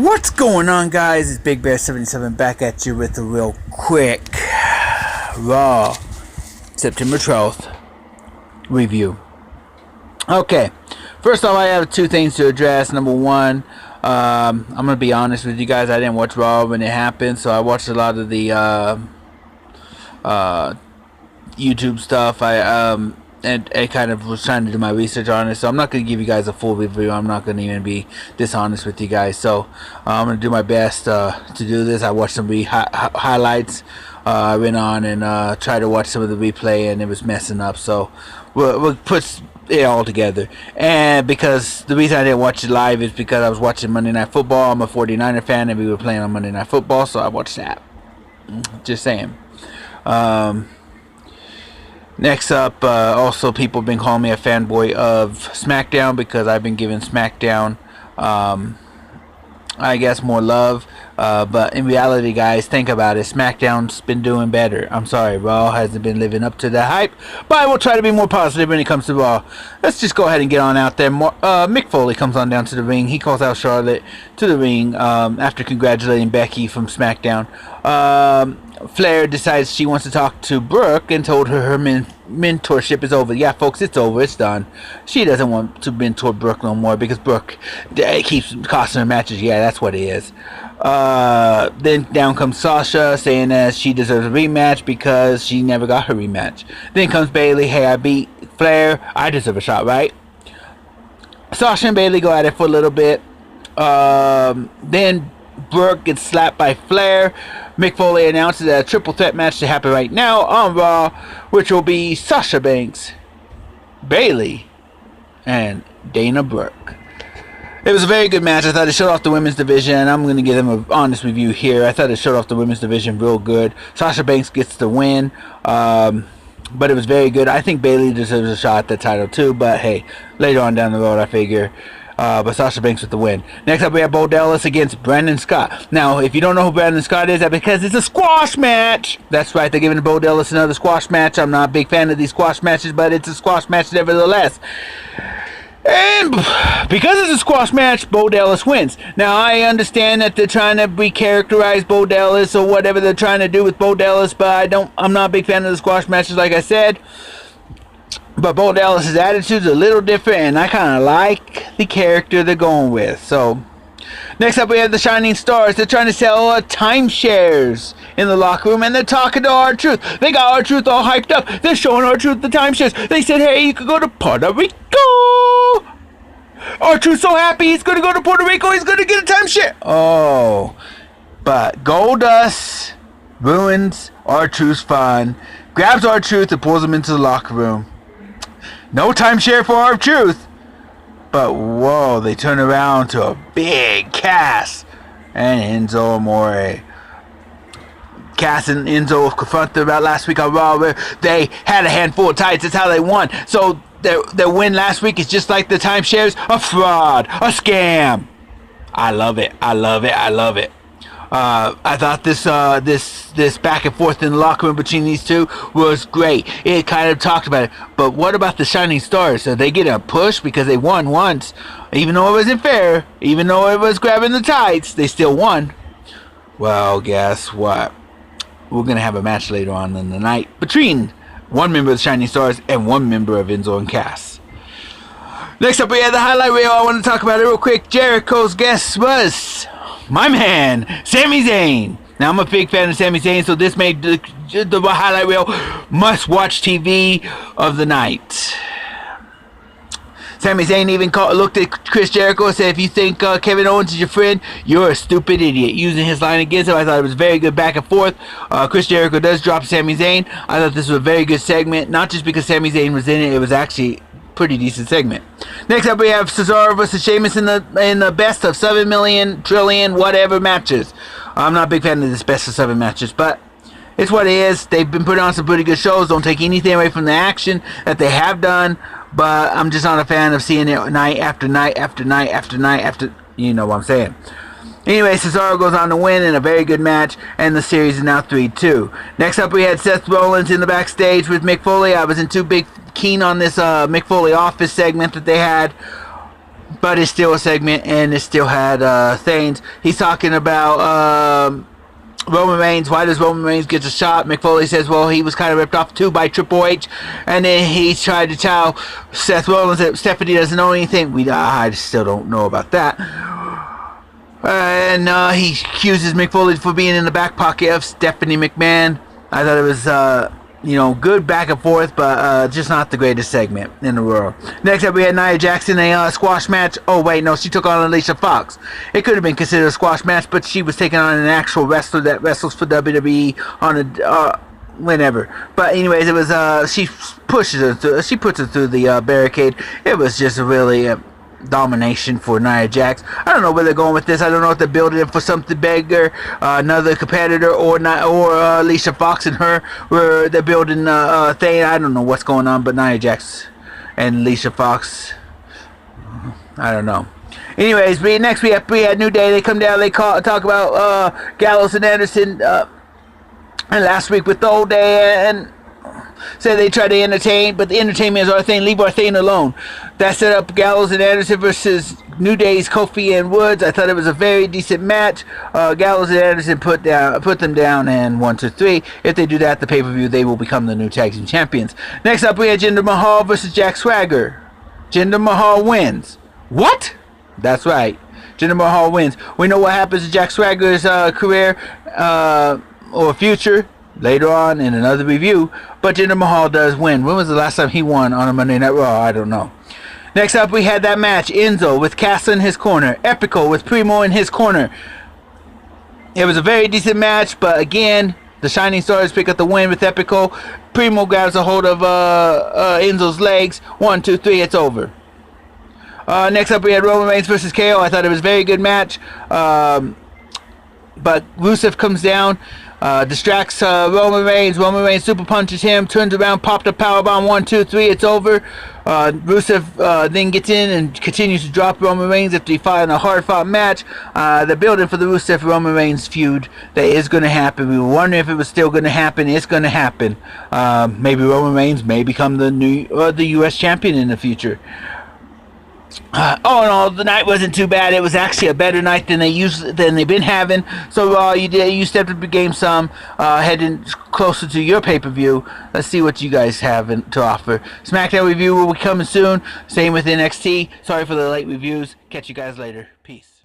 What's going on, guys? It's Big Bear 77 back at you with a real quick Raw September 12th review. Okay, first off, I have two things to address. Number one, I'm gonna be honest with you guys. I didn't watch Raw when it happened, so I watched a lot of the YouTube stuff. And I kind of was trying to do my research on it, so I'm not going to give you guys a full review. I'm not going to even be dishonest with you guys, so I'm going to do my best to do this. I watched some highlights. I went on and tried to watch some of the replay, and it was messing up, so we'll put it all together. And because the reason I didn't watch it live is because I was watching Monday Night Football. I'm a 49er fan, and we were playing on Monday Night Football, so I watched that. Just saying. Next up, also people have been calling me a fanboy of SmackDown because I've been giving SmackDown, I guess, more love. But in reality, guys, think about it. SmackDown's been doing better. I'm sorry, Raw hasn't been living up to the hype, but I will try to be more positive when it comes to Raw. Let's just go ahead and get on out there. Mick Foley comes on down to the ring. He calls out Charlotte to the ring after congratulating Becky from SmackDown. Flair decides she wants to talk to Brooke and told her mentorship is over. Yeah, folks, it's over. It's done. She doesn't want to mentor Brooke no more because Brooke keeps costing her matches. Yeah, that's what it is. Then down comes Sasha saying that she deserves a rematch because she never got her rematch. Then comes Bayley. Hey, I beat Flair. I deserve a shot, right? Sasha and Bayley go at it for a little bit. Then Brooke gets slapped by Flair. Mick Foley announces a triple threat match to happen right now on Raw, which will be Sasha Banks, Bayley, and Dana Brooke. It was a very good match. I thought it showed off the women's division. I'm going to give them an honest review here. I thought it showed off the women's division real good. Sasha Banks gets the win, but it was very good. I think Bayley deserves a shot at the title too, but hey, later on down the road, I figure. But Sasha Banks with the win. Next up, we have Bo Dallas against Brandon Scott. Now, if you don't know who Brandon Scott is, that's because it's a squash match. That's right, they're giving Bo Dallas another squash match. I'm not a big fan of these squash matches, but it's a squash match nevertheless. And because it's a squash match, Bo Dallas wins. Now, I understand that they're trying to recharacterize Bo Dallas or whatever they're trying to do with Bo Dallas, but I'm not a big fan of the squash matches, like I said. But Bo Dallas' attitude's a little different, and I kind of like the character they're going with. So, next up we have the Shining Stars. They're trying to sell timeshares in the locker room, and they're talking to R-Truth. They got R-Truth all hyped up. They're showing R-Truth the timeshares. They said, hey, you could go to Puerto Rico. R-Truth's so happy he's going to go to Puerto Rico. He's going to get a timeshare. Oh, but Goldust ruins R-Truth's fun, grabs R-Truth and pulls him into the locker room. No timeshare for R-Truth. But whoa, they turn around to a big Cass and Enzo Amore. Cass and Enzo confronted about last week on Raw where they had a handful of tights. That's how they won. So their win last week is just like the timeshares, a fraud, a scam. I love it. I love it. I love it. I thought this back and forth in the locker room between these two was great. It kind of talked about it. But what about the Shining Stars? So they get a push because they won once. Even though it wasn't fair, even though it was grabbing the tights, they still won. Well, guess what? We're going to have a match later on in the night between one member of the Shining Stars and one member of Enzo and Cass. Next up, we have the highlight reel. I want to talk about it real quick. Jericho's guest was my man, Sami Zayn. Now, I'm a big fan of Sami Zayn, so this made the highlight reel must-watch TV of the night. Sami Zayn even looked at Chris Jericho and said, if you think Kevin Owens is your friend, you're a stupid idiot. Using his line against him, I thought it was very good back and forth. Chris Jericho does drop Sami Zayn. I thought this was a very good segment, not just because Sami Zayn was in it, it was actually pretty decent segment. Next up, we have Cesaro versus Sheamus in the best of 7 million, trillion, whatever matches. I'm not a big fan of this best of 7 matches, but it's what it is. They've been putting on some pretty good shows. Don't take anything away from the action that they have done, but I'm just not a fan of seeing it night after night after night after night after, you know what I'm saying. Anyway, Cesaro goes on to win in a very good match, and the series is now 3-2. Next up, we had Seth Rollins in the backstage with Mick Foley. I wasn't too keen on this Mick Foley office segment that they had. but it's still a segment, and it still had things. He's talking about Roman Reigns. Why does Roman Reigns get a shot? Mick Foley says, well, he was kind of ripped off too by Triple H, and then he tried to tell Seth Rollins that Stephanie doesn't know anything. I still don't know about that. And he accuses Mick Foley for being in the back pocket of Stephanie McMahon. I thought it was good back and forth, but just not the greatest segment in the world. Next up, we had Nia Jax in a squash match. Oh, wait, no, she took on Alicia Fox. It could have been considered a squash match, but she was taking on an actual wrestler that wrestles for WWE on a whenever. But anyways, it was she puts her through the barricade. It was just really domination for Nia Jax. I don't know where they're going with this. I don't know if they're building it for something bigger, another competitor, or Alicia Fox and her, where they're building a thing. I don't know what's going on, but Nia Jax and Alicia Fox, I don't know. Anyways, next we had New Day. They come down. They talk about Gallows and Anderson, and last week with Old Day and said they tried to entertain, but the entertainment is our thing. Leave our thing alone. That set up Gallows and Anderson versus New Day's Kofi and Woods. I thought it was a very decent match. Gallows and Anderson put them down, and 1, 2, 3. If they do that, the pay-per-view, they will become the new tag team champions. Next up, we had Jinder Mahal versus Jack Swagger. Jinder Mahal wins. What? That's right. Jinder Mahal wins. We know what happens to Jack Swagger's career or future later on in another review, but Jinder Mahal does win. When was the last time he won on a Monday Night Raw? I don't know. Next up, we had that match, Enzo with Cass in his corner, Epico with Primo in his corner. It was a very decent match, but again, the Shining Stars pick up the win with Epico. Primo grabs a hold of Enzo's legs. 1, 2, 3, it's over. Next up, we had Roman Reigns versus KO. I thought it was a very good match, but Rusev comes down, distracts Roman Reigns. Roman Reigns super punches him, turns around, popped a powerbomb. 1, 2, 3, it's over. Rusev then gets in and continues to drop Roman Reigns after he fought in a hard-fought match. They're building for the Rusev Roman Reigns feud that is going to happen. We were wondering if it was still going to happen. It's going to happen. Maybe Roman Reigns may become the U.S. champion in the future. All in all, the night wasn't too bad. It was actually a better night than they've been having. So you stepped up your game some, heading closer to your pay-per-view. Let's see what you guys have to offer. SmackDown review will be coming soon. Same with NXT. Sorry for the late reviews. Catch you guys later. Peace.